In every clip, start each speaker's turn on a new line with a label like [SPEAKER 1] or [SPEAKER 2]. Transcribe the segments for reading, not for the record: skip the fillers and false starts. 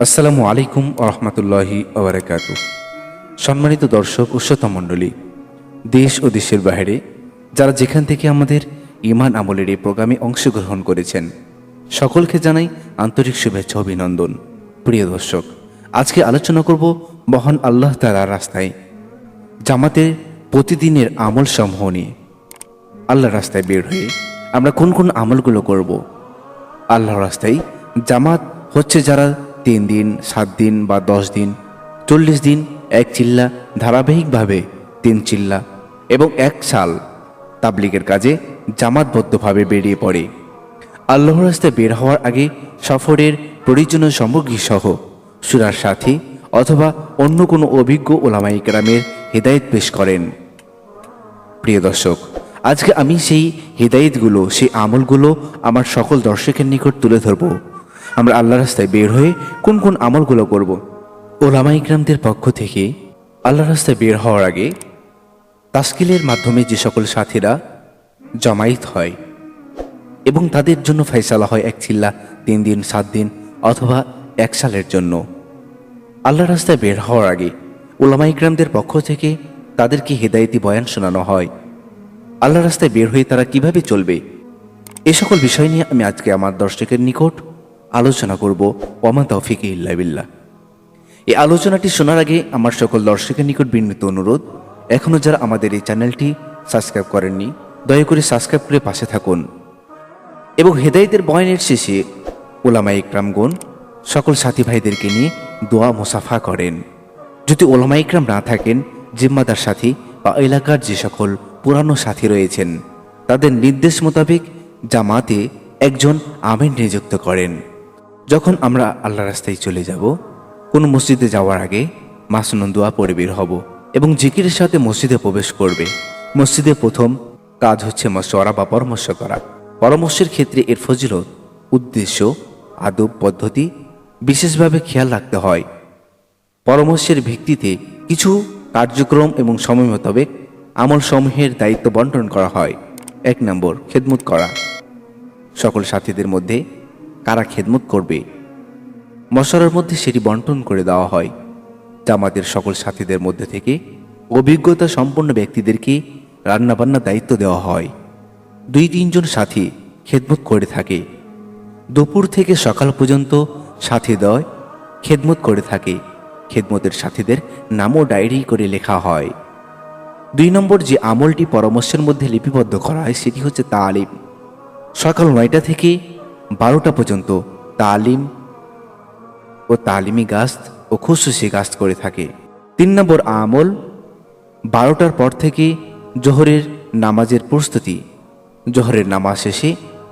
[SPEAKER 1] আসসালামু আলাইকুম ওরহমতুল্লাহি ওবারাকাতু। সম্মানিত দর্শক ও শ্রোতা মণ্ডলী, দেশ ও দেশের বাইরে যারা যেখান থেকে আমাদের ইমান আমলের এই প্রোগ্রামে অংশগ্রহণ করেছেন, সকলকে জানাই আন্তরিক শুভেচ্ছা অভিনন্দন। প্রিয় দর্শক, আজকে আলোচনা করব মহান আল্লাহ তাআলার রাস্তায় জামাতের প্রতিদিনের আমল সমূহ নিয়ে। আল্লাহর রাস্তায় বের হয়ে আমরা কোন কোন আমলগুলো করব। আল্লাহর রাস্তায় জামাত হচ্ছে যারা 3 দিন, 7 দিন বা 10 দিন, 40 দিন, 1 চিল্লা ধারাবাহিকভাবে 3 চিল্লা এবং 1 সাল তাবলিগের কাজে জামাতবদ্ধভাবে বেরিয়ে পড়ে। আল্লাহর রাস্তায় বের হওয়ার আগে সফরের প্রয়োজনীয় সামগ্রী সহ সুরার সাথী অথবা অন্য কোনো অভিজ্ঞ ওলামায়ে কেরামের হিদায়াত পেশ করেন। প্রিয় দর্শক, আজকে আমি সেই হিদায়াতগুলো, সেই আমলগুলো আমার সকল দর্শকের নিকট তুলে ধরব। আমরা আল্লাহর রাস্তায় বের হয়ে কোন কোন আমলগুলো করব। ওলামায়ে কেরামদের পক্ষ থেকে আল্লাহর রাস্তায় বের হওয়ার আগে তাশকিলের মাধ্যমে যে সকল সাথীরা জমায়েত হয় এবং তাদের জন্য ফয়সালা হয় 1 চিল্লা, 3 দিন, 7 দিন অথবা 1 সালের জন্য। আল্লাহর রাস্তায় বের হওয়ার আগে ওলামায়ে কেরামদের পক্ষ থেকে তাদেরকে হিদায়াতি বয়ান শোনানো হয়। আল্লাহর রাস্তায় বের হয়ে তারা কিভাবে চলবে, এ সকল বিষয় নিয়ে আমি আজকে আমার দর্শকের নিকট আলোচনা করব। ওমা তৌফিক ইল্লা বিল্লাহ। এই আলোচনাটি শোনার আগে আমার সকল দর্শকের নিকট বিনীত অনুরোধ, এখনও যারা আমাদের এই চ্যানেলটি সাবস্ক্রাইব করেননি, দয়া করে সাবস্ক্রাইব করে পাশে থাকুন। এবং হেদায়েতের বয়ানের শেষে ওলামায়ে কেরামগণ সকল সাথী ভাইদেরকে নিয়ে দোয়া মুসাফা করেন। যদি ওলামায়ে কেরাম না থাকেন, জিম্মাদার সাথী বা এলাকার যে সকল পুরানো সাথী রয়েছেন তাদের নির্দেশ মোতাবেক জামাতে একজন আমিন নিযুক্ত করেন। যখন আমরা আল্লাহ রাস্তায় চলে যাব, কোন মসজিদে যাওয়ার আগে মাসনুন দোয়া পড়ে বের হব এবং জিকিরের সাথে মসজিদে প্রবেশ করবে। মসজিদে প্রথম কাজ হচ্ছে মশওয়ারা বা পরামর্শ করা। পরামর্শের ক্ষেত্রে এর ফজিলত, উদ্দেশ্য, আদব, পদ্ধতি বিশেষভাবে খেয়াল রাখতে হয়। পরামর্শের ভিত্তিতে কিছু কার্যক্রম এবং সময় মোতাবেক আমল সমূহের দায়িত্ব বন্টন করা হয়। 1 নম্বর, খেদমত করা। সকল সাথীদের মধ্যে কারা খেদমত করবে, মশওয়ারার মধ্যে সেটি বন্টন করে দেওয়া হয়। জামাতের সকল সাথীদের মধ্যে থেকে অভিজ্ঞতা সম্পন্ন ব্যক্তিদেরকে রান্নাবান্না দায়িত্ব দেওয়া হয়। 2-3 জন সাথী খেদমত করে থাকে। দুপুর থেকে সকাল পর্যন্ত সাথীদ্বয় খেদমত করে থাকে। খেদমতের সাথীদের নামও ডায়েরি করে লেখা হয়। 2 নম্বর যে আমলটি পরামর্শের মধ্যে লিপিবদ্ধ করা হয় সেটি হচ্ছে তালিম। সকাল 9টা থেকে 12টা পর্যন্ত তালিম ও তালিমি গাস্ত ও খুশুসি গাস্ত করে থাকে। 3 নম্বর আমল 12টার পর থেকে জোহরের নামাজের প্রস্তুতি। জোহরের নামাজ শেষে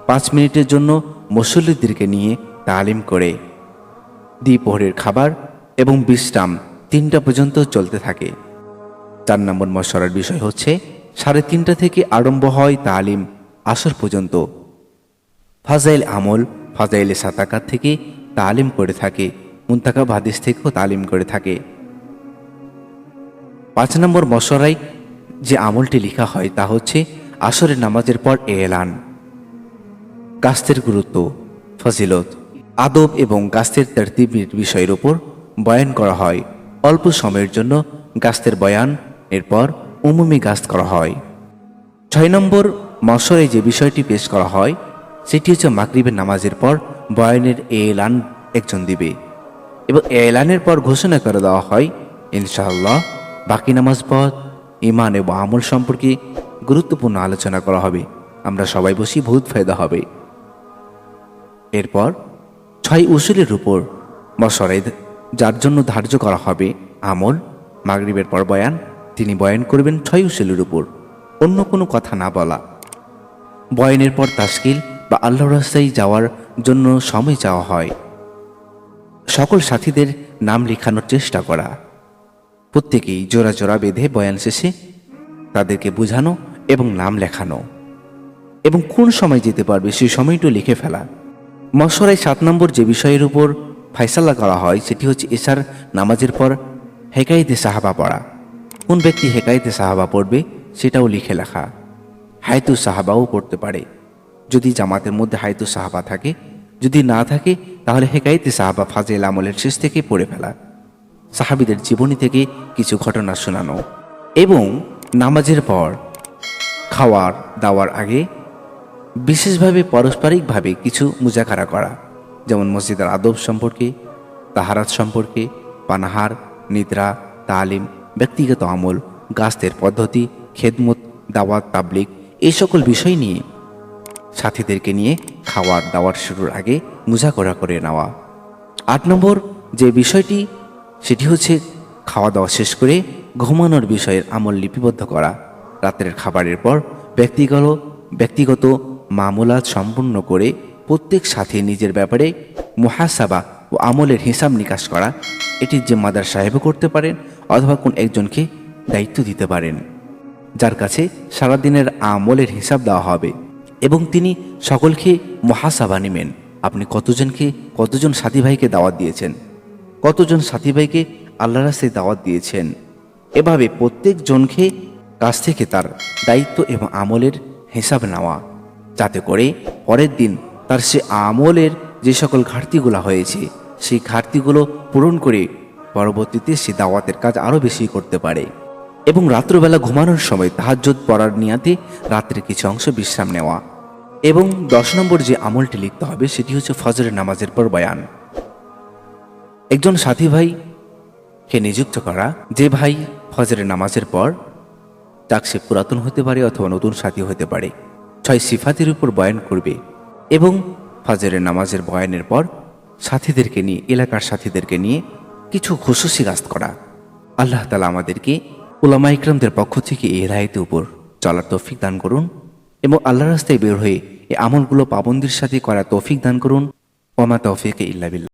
[SPEAKER 1] 5 মিনিটের জন্য মুসল্লিদেরকে নিয়ে তালিম করে। দ্বিপ্রহরের খাবার এবং বিশ্রাম 3টা পর্যন্ত চলতে থাকে। 4 নম্বর মশওয়ারার বিষয় হচ্ছে 3:30টা থেকে আরম্ভ হয় তালিম আসর পর্যন্ত। ফাজাইল আমল, ফাজাইলে সাতাকাত থেকে তালিম করে থাকে। মুনতাকাব হাদিস থেকেও তালিম করে থাকে। 5 নম্বর মশওয়ারায় যে আমলটি লেখা হয় তা হচ্ছে আসরের নামাজের পর এলান। গাস্তের গুরুত্ব, ফজিলত, আদব এবং গাস্তের তারতিবের বিষয়ের উপর বয়ান করা হয়। অল্প সময়ের জন্য গাস্তের বয়ান, এরপর উমুমি গাস্ত করা হয়। 6 নম্বর মশওয়ারায় যে বিষয়টি পেশ করা হয় সেটি হচ্ছে মাগরিবের নামাজের পর বয়ানের এলান একজন দিবে এবং এলানের পর ঘোষণা করে দেওয়া হয়, ইনশাআল্লাহ বাকি নামাজ পর ইমান এবং আমল সম্পর্কে গুরুত্বপূর্ণ আলোচনা করা হবে। আমরা সবাই বসি, বহুত ফায়দা হবে। এরপর 6 উসুলের উপর মশওয়ারায় যার জন্য ধার্য করা হবে আমল, মাগরিবের পর বয়ান, তিনি বয়ান করবেন 6 উসুলের উপর, অন্য কোনো কথা না বলা। বয়ানের পর তাশকিল বা আল্লাহর রাস্তায় যাওয়ার জন্য সময় চাওয়া হয়। সকল সাথীদের নাম লেখানোর চেষ্টা করা। প্রত্যেকেই জোড়া জোড়া বেঁধে বয়ান শেষে তাদেরকে বোঝানো এবং নাম লেখানো এবং কোন সময় যেতে পারবে সেই সময়টা লিখে ফেলা। মশওয়ারায় 7 নম্বর যে বিষয়ের উপর ফয়সালা করা হয় সেটি হচ্ছে এশার নামাজের পর হেকায়েতে সাহাবা পড়া। কোন ব্যক্তি হেকায়েতে সাহাবা পড়বে সেটাও লিখে লেখা। হায়াতু সাহাবাও পড়তে পারে যদি জামাতের মধ্যে হায়াতু সাহাবা থাকে। যদি না থাকে তাহলে হেকায়েতে সাহাবা ফাজিল আমলের শেষ থেকে পড়ে ফেলা, সাহাবীদের জীবনী থেকে কিছু ঘটনা শোনানো এবং নামাজের পর খাওয়ার দাওয়ার আগে বিশেষভাবে পারস্পরিকভাবে কিছু মুজাকারা করা, যেমন মসজিদের আদব সম্পর্কে, তাহারাত সম্পর্কে, পানাহার, নিদ্রা, তালিম, ব্যক্তিগত আমল, গাস্তের পদ্ধতি, খেদমত, দাওয়াত, তাবলিগ এই সকল বিষয় নিয়ে সাথীদেরকে নিয়ে খাওয়ার দাওয়ার শুরুর আগে মুজাকরা করে নেওয়া। 8 নম্বর যে বিষয়টি সেটি হচ্ছে খাওয়া দাওয়া শেষ করে ঘুমানোর বিষয়ের আমল লিপিবদ্ধ করা। রাতের খাবারের পর ব্যক্তিগত মামলাত সম্পূর্ণ করে প্রত্যেক সাথী নিজের ব্যাপারে মুহাসাবা ও আমলের হিসাব নিকাশ করা। এটি জিম্মাদার সাহেবও করতে পারেন অথবা কোন একজনকে দায়িত্ব দিতে পারেন যার কাছে সারাদিনের আমলের হিসাব দেওয়া হবে এবং তিনি সকলকে মুহাসাবা নেবেন। আপনি কতজন সাথী ভাইকে দাওয়াত দিয়েছেন, কতজন সাথী ভাইকে আল্লাহর রাস্তায় দাওয়াত দিয়েছেন, এভাবে প্রত্যেক জনকে কাছ থেকে তার দায়িত্ব এবং আমলের হিসাব নেওয়া, যাতে করে পরের দিন তার সে আমলের যে সকল ঘাটতিগুলো হয়েছে সেই ঘাটতিগুলো পূরণ করে পরবর্তীতে সে দাওয়াতের কাজ আরও বেশি করতে পারে। এবং রাত্রবেলা ঘুমানোর সময় তাহাজ্জুদ পড়ার নিয়াতে রাত্রে কিছু অংশ বিশ্রাম নেওয়া। এবং 10 নম্বর যে আমলটি লিখতে হবে সেটি হচ্ছে ফজরের নামাজের পর বয়ান। একজন সাথী ভাইকে নিযুক্ত করা, যে ভাই ফজরের নামাজের পর, যাক সে পুরাতন হতে পারে অথবা নতুন সাথী হতে পারে, 6 সিফাতের উপর বয়ান করবে এবং ফজরের নামাজের বয়ানের পর সাথীদেরকে নিয়ে, এলাকার সাথীদেরকে নিয়ে কিছু খুশুসি কাজ করা। আল্লাহ তাআলা আমাদেরকে উলামা ইকরামদের পক্ষ থেকে এই রায়তের উপর চলার তৌফিক দান করুন এবং আল্লাহর রাস্তায় বের হয়ে এই আমলগুলো পাবন্দির সাথে করার তৌফিক দান করুন। ওয়া মা তাওফীকি ইল্লা বিল্লাহ।